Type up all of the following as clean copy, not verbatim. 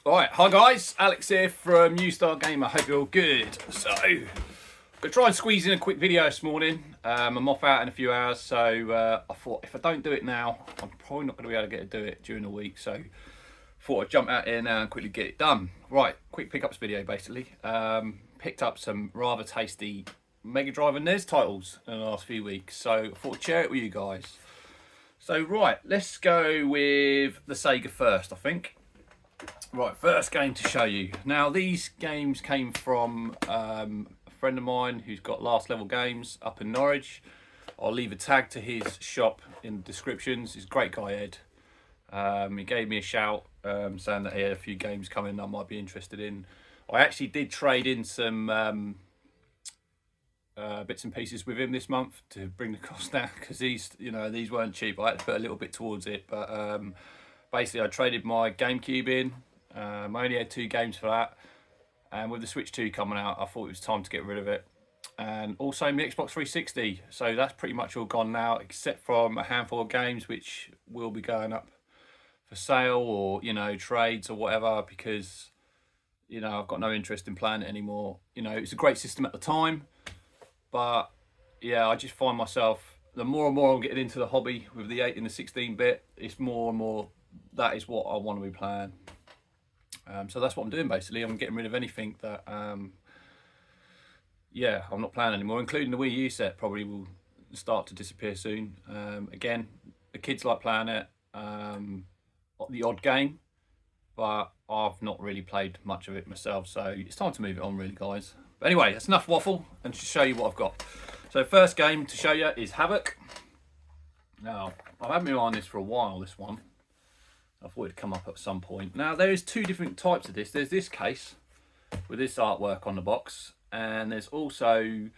Alright, hi guys, Alex here from New Star Gamer. Hope you're all good. So, I'm going to try and squeeze in a quick video this morning. I'm off out in a few hours, so I thought if I don't do it now, I'm probably not going to be able to get to do it during the week. So, thought I'd jump out here now and quickly get it done. Right, quick pickups video basically. Picked up some rather tasty Mega Drive and n.e.s titles in the last few weeks, so I thought I'd share it with you guys. So, right, let's go with the Sega first, I think. Right, first game to show you. Now, these games came from a friend of mine who's got Last Level Games up in Norwich. I'll leave a tag to his shop in the descriptions. He's a great guy, Ed. He gave me a shout saying that he had a few games coming I might be interested in. I actually did trade in some bits and pieces with him this month to bring the cost down, because these weren't cheap. I had to put a little bit towards it, but basically I traded my GameCube in. I only had 2 games for that, and with the Switch 2 coming out, I thought it was time to get rid of it. And also my Xbox 360, so that's pretty much all gone now, except from a handful of games which will be going up for sale, or trades or whatever, because I've got no interest in playing it anymore. It's a great system at the time, but yeah, I just find myself, the more and more I'm getting into the hobby with the 8 and the 16-bit, it's more and more that is what I want to be playing. So that's what I'm doing basically. I'm getting rid of anything that I'm not playing anymore, including the Wii U set. Probably will start to disappear soon. Again, the kids like playing it, the odd game, but I've not really played much of it myself, so it's time to move it on really, guys. But anyway, that's enough waffle, and to show you what I've got. So first game to show you is Havoc. Now, I've had my eye on this for a while, this one. I thought it'd come up at some point. Now, there is 2 different types of this. There's this case with this artwork on the box, and there's also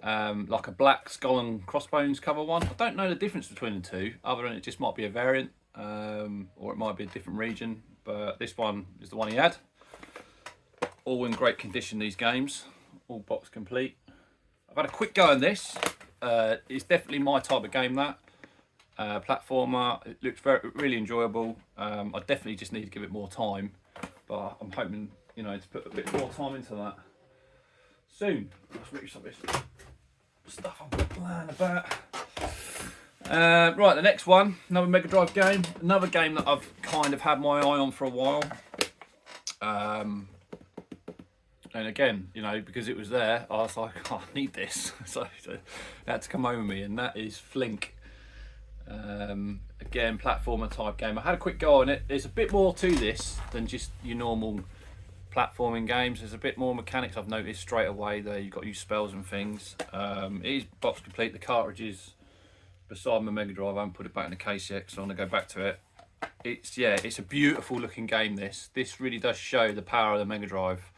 like a black skull and crossbones cover one. I don't know the difference between the 2, other than it just might be a variant, or it might be a different region, but this one is the one he had. All in great condition, these games, all box complete. I've had a quick go on this. It's definitely my type of game, that. Platformer. It looks really enjoyable. I definitely just need to give it more time, but I'm hoping to put a bit more time into that soon. Let's reach some of this stuff I'm playing about. Right, the next one, another Mega Drive game, another game that I've kind of had my eye on for a while. And again, because it was there, I was like, oh, I need this, so it had to come over me, and that is Flink. Again, platformer type game. I had a quick go on it. There's a bit more to this than just your normal platforming games. There's a bit more mechanics I've noticed straight away there. You've got to use spells and things. It is box complete. The cartridge is beside my Mega Drive. I haven't put it back in the case yet, so I want to go back to it. It's a beautiful looking game, this really does show the power of the Mega Drive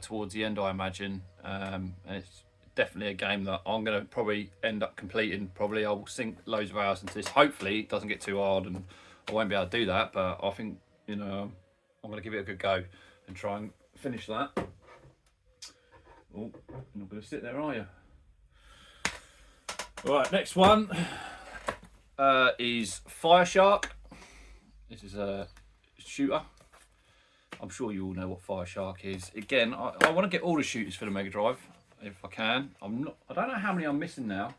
towards the end, I imagine. And it's definitely a game that I'm going to probably end up completing. Probably I'll sink loads of hours into this. Hopefully it doesn't get too hard and I won't be able to do that, but I think I'm going to give it a good go and try and finish that. Oh, you're not going to sit there, are you? Right, next one is Fire Shark. This is a shooter. I'm sure you all know what Fire Shark is. Again, I want to get all the shooters for the Mega Drive if I can. I don't know how many I'm missing now.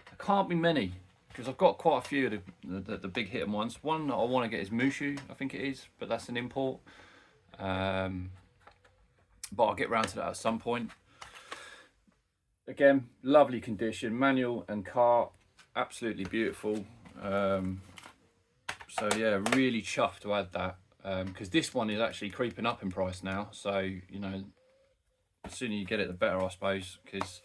There can't be many, because I've got quite a few of the big hitting ones. One that I want to get is Mushu, I think it is, but that's an import. But I'll get round to that at some point. Again, lovely condition, manual and cart, absolutely beautiful. So yeah, really chuffed to add that, because this one is actually creeping up in price now. So the sooner you get it, the better, I suppose. Because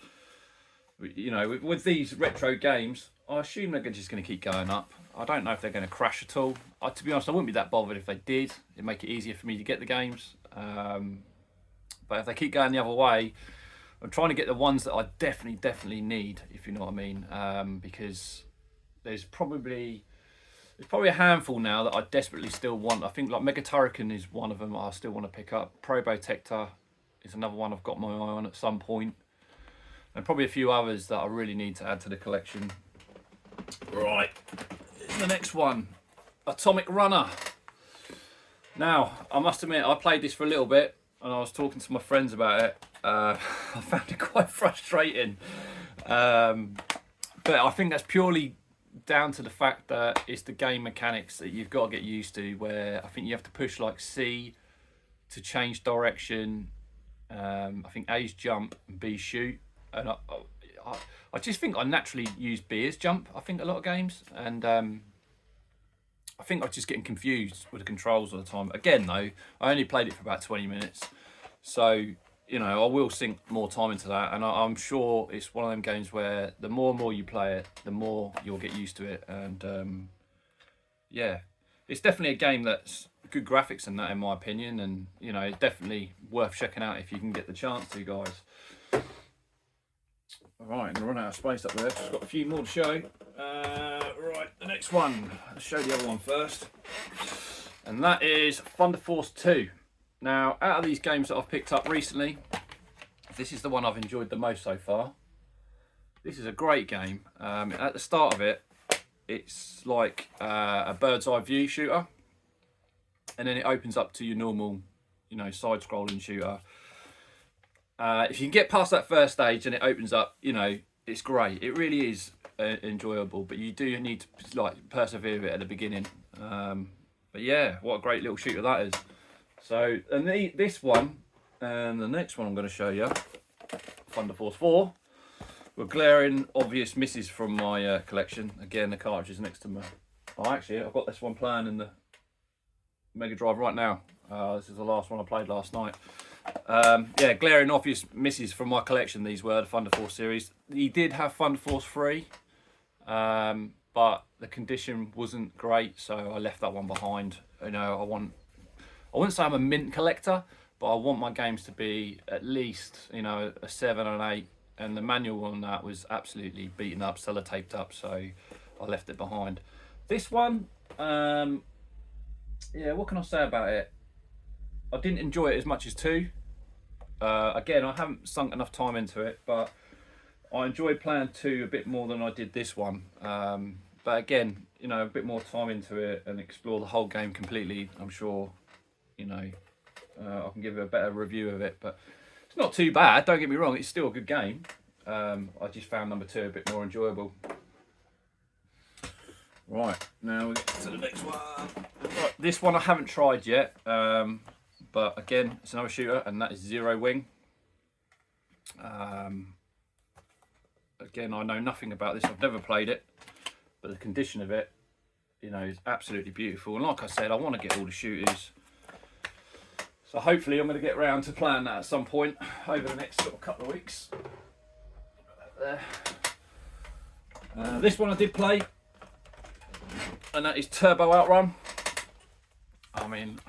with these retro games, I assume they're just going to keep going up. I don't know if they're going to crash at all. To be honest, I wouldn't be that bothered if they did. It'd make it easier for me to get the games. But if they keep going the other way, I'm trying to get the ones that I definitely need, if you know what I mean. Because there's probably a handful now that I desperately still want. I think like Mega Turrican is one of them I still want to pick up. Probotector is another one I've got my eye on at some point. And probably a few others that I really need to add to the collection. Right, the next one, Atomic Runner. Now, I must admit, I played this for a little bit, and I was talking to my friends about it. I found it quite frustrating, but I think that's purely down to the fact that it's the game mechanics that you've got to get used to. Where I think you have to push like C to change direction. I think A's jump and B shoot, and I just think I naturally use B as jump. I think a lot of games, and I think I'm just getting confused with the controls all the time. Again, though, I only played it for about 20 minutes, so you know I will sink more time into that, and I'm sure it's one of them games where the more and more you play it, the more you'll get used to it, and yeah, it's definitely a game that's good graphics and that, in my opinion, and you know it's definitely worth checking out if you can get the chance to, guys. All right, I'm gonna run out of space up there. Just got a few more to show. Right, the next one. Let's show the other one first, and that is Thunder Force 2. Now, out of these games that I've picked up recently, this is the one I've enjoyed the most so far. This is a great game. At the start of it, it's like a bird's eye view shooter, and then it opens up to your normal, you know, side-scrolling shooter. If you can get past that first stage and it opens up, you know, it's great. It really is enjoyable, but you do need to like persevere a bit at the beginning. But yeah, what a great little shooter that is. So, and this one and the next one I'm going to show you, Thunder Force 4, were glaring obvious misses from my collection. Again, the cartridge is next to me. Oh, actually, I've got this one playing in the Mega Drive right now. This is the last one I played last night. Yeah, glaring obvious misses from my collection. These were the Thunder Force series. He did have Thunder Force 3, but the condition wasn't great, so I left that one behind. You know, I wouldn't say I'm a mint collector, but I want my games to be at least, you know, a 7 and 8. And the manual on that was absolutely beaten up, sellotaped up, so I left it behind. This one, yeah, what can I say about it? I didn't enjoy it as much as 2. Again, I haven't sunk enough time into it, but I enjoyed playing 2 a bit more than I did this one. But again, you know, a bit more time into it and explore the whole game completely, I'm sure, you know, I can give it a better review of it. But it's not too bad, don't get me wrong, it's still a good game. I just found number 2 a bit more enjoyable. Right, now we get to the next one. Right, this one I haven't tried yet. But again, it's another shooter, and that is Zero Wing. Again, I know nothing about this. I've never played it, but the condition of it, you know, is absolutely beautiful. And like I said, I want to get all the shooters. So hopefully I'm going to get round to playing that at some point over the next sort of couple of weeks. There. This one I did play, and that is Turbo Outrun. I mean,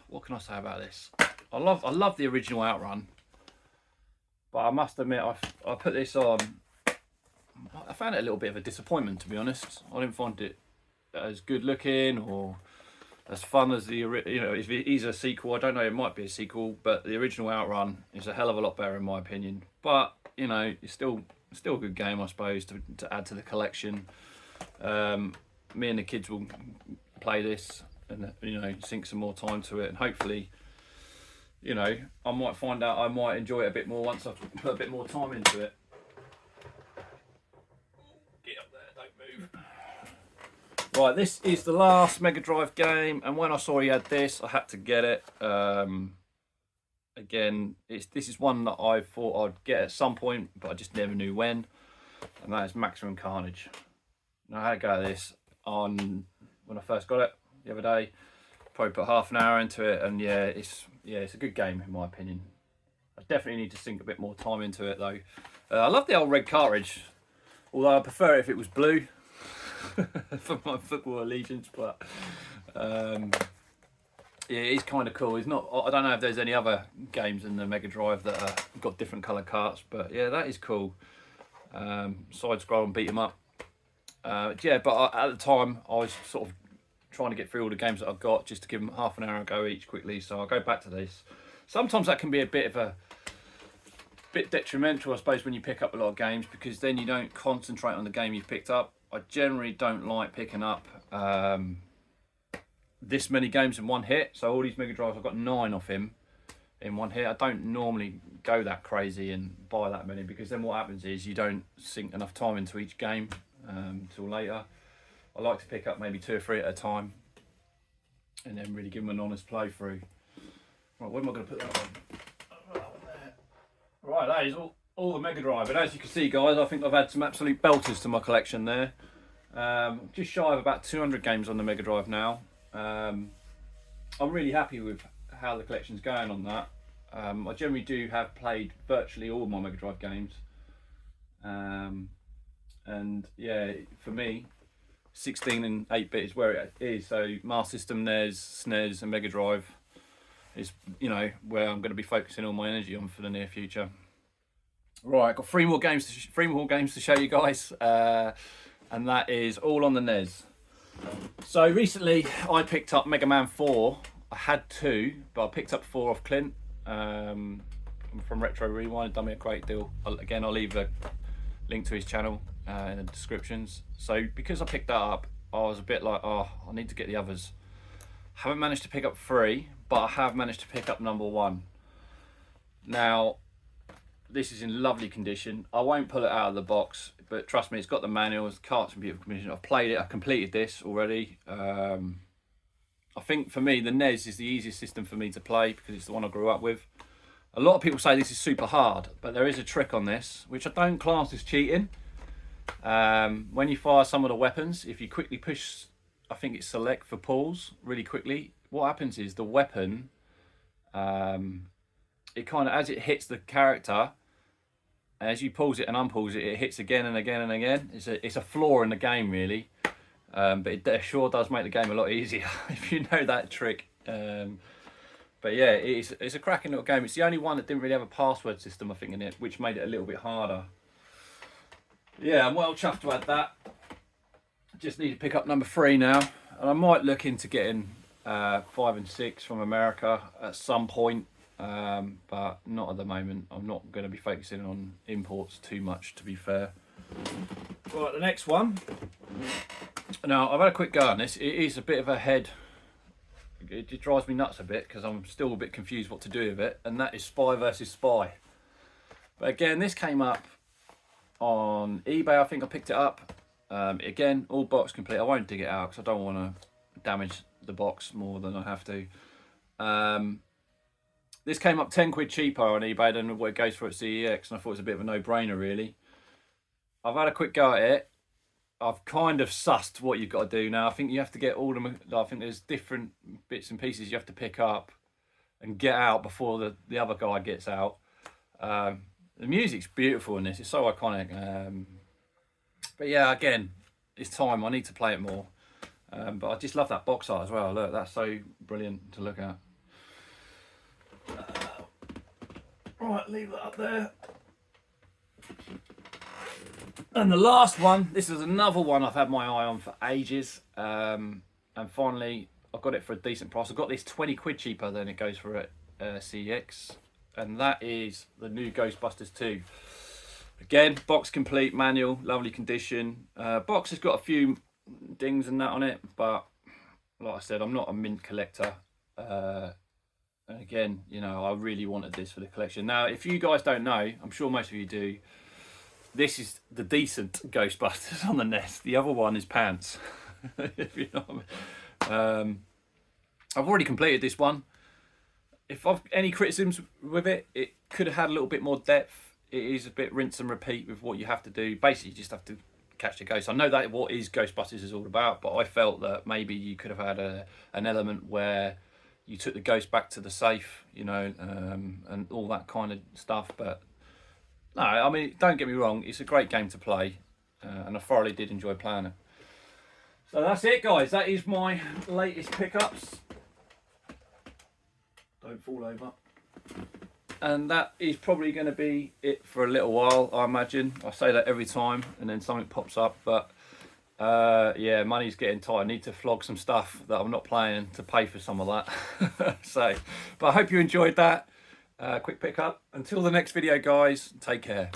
what can I say about this? I love the original Outrun, but I must admit I put this on. I found it a little bit of a disappointment, to be honest. I didn't find it as good looking or as fun as the, you know, if it is a sequel, I don't know, it might be a sequel, but the original Outrun is a hell of a lot better in my opinion. But you know, it's still a good game, I suppose, to add to the collection. Me and the kids will play this and, you know, sink some more time to it, and hopefully, you know, I might find out I might enjoy it a bit more once I've put a bit more time into it. Get up there, don't move. Right, this is the last Mega Drive game, and when I saw he had this, I had to get it. Again, this is one that I thought I'd get at some point, but I just never knew when, and that is Maximum Carnage. Now, I had a go at this on when I first got it the other day. Probably put half an hour into it, and yeah, it's a good game in my opinion. I definitely need to sink a bit more time into it though. I love the old red cartridge, although I prefer it if it was blue for my football allegiance. But yeah, it's kind of cool. It's not. I don't know if there's any other games in the Mega Drive that have got different colour carts, but yeah, that is cool. Side scroll and beat 'em up. Yeah, but at the time I was sort of trying to get through all the games that I've got just to give them half an hour a go each quickly. So I'll go back to this. Sometimes that can be a bit detrimental, I suppose, when you pick up a lot of games, because then you don't concentrate on the game you've picked up. I generally don't like picking up this many games in one hit. So all these Mega Drives, I've got 9 off him in one hit. I don't normally go that crazy and buy that many, because then what happens is you don't sink enough time into each game till later. I like to pick up maybe 2 or 3 at a time and then really give them an honest playthrough. Right, where am I going to put that one? Right, that is all the Mega Drive. And as you can see, guys, I think I've had some absolute belters to my collection there. Just shy of about 200 games on the Mega Drive now. I'm really happy with how the collection's going on that. I generally do have played virtually all my Mega Drive games. And yeah, for me, 16 and 8-bit is where it is. So Master System, n.e.s, SNES and Mega Drive is, you know, where I'm going to be focusing all my energy on for the near future. Right, got 3 more games to show you guys, and that is all on the n.e.s. So recently I picked up Mega Man 4. I had 2, but I picked up 4 off Clint from Retro Rewind. Done me a great deal. Again, I'll leave a link to his channel in the descriptions. So because I picked that up, I was a bit like, oh, I need to get the others. Haven't managed to pick up 3, but I have managed to pick up number 1. Now, this is in lovely condition. I won't pull it out of the box, but trust me, it's got the manuals, the cart's in beautiful condition. I've played it, I've completed this already. I think for me, the n.e.s is the easiest system for me to play because it's the one I grew up with. A lot of people say this is super hard, but there is a trick on this, which I don't class as cheating. When you fire some of the weapons, if you quickly push, I think it's select for pulls really quickly, what happens is the weapon, it kind of, as it hits the character, as you pulls it and unpulls it, it hits again and again and again. It's a flaw in the game, really, but it sure does make the game a lot easier if you know that trick. But yeah, it's a cracking little game. It's the only one that didn't really have a password system, I think, in it, which made it a little bit harder. Yeah, I'm well chuffed to add that. Just need to pick up number 3 now, and I might look into getting 5 and 6 from America at some point, but not at the moment. I'm not going to be focusing on imports too much, to be fair. Right, the next one. Now, I've had a quick go on this. It is a bit of a head. It drives me nuts a bit because I'm still a bit confused what to do with it, and that is Spy versus Spy. But again, this came up on eBay. I think I picked it up. Again, all box complete. I won't dig it out because I don't want to damage the box more than I have to. This came up 10 quid cheaper on eBay than what it goes for at CEX, and I thought it was a bit of a no-brainer, really. I've had a quick go at it. I've kind of sussed what you've got to do now. I think you have to get all them. I think there's different bits and pieces you have to pick up and get out before the other guy gets out. The music's beautiful in this. It's so iconic. But yeah, again, it's time. I need to play it more. But I just love that box art as well. Look, that's so brilliant to look at. Right, leave that up there. And the last one, this is another one I've had my eye on for ages. And finally, I got it for a decent price. I got this 20 quid cheaper than it goes for at CEX. And that is the new Ghostbusters 2. Again, box complete, manual, lovely condition. Box has got a few dings and that on it, but like I said, I'm not a mint collector. And again, you know, I really wanted this for the collection. Now, if you guys don't know, I'm sure most of you do, this is the decent Ghostbusters on the n.e.s. The other one is pants. If you know what I mean. I've already completed this one. If I've any criticisms with it, it could have had a little bit more depth. It is a bit rinse and repeat with what you have to do. Basically, you just have to catch the ghost. I know that what is Ghostbusters is all about, but I felt that maybe you could have had an element where you took the ghost back to the safe, you know, and all that kind of stuff. But no, I mean, don't get me wrong, it's a great game to play, and I thoroughly did enjoy playing it. So that's it, guys. That is my latest pickups. Don't fall over. And that is probably going to be it for a little while, I imagine. I say that every time, and then something pops up. But yeah, money's getting tight. I need to flog some stuff that I'm not playing to pay for some of that. So, but I hope you enjoyed that quick pickup. Until the next video, guys, take care.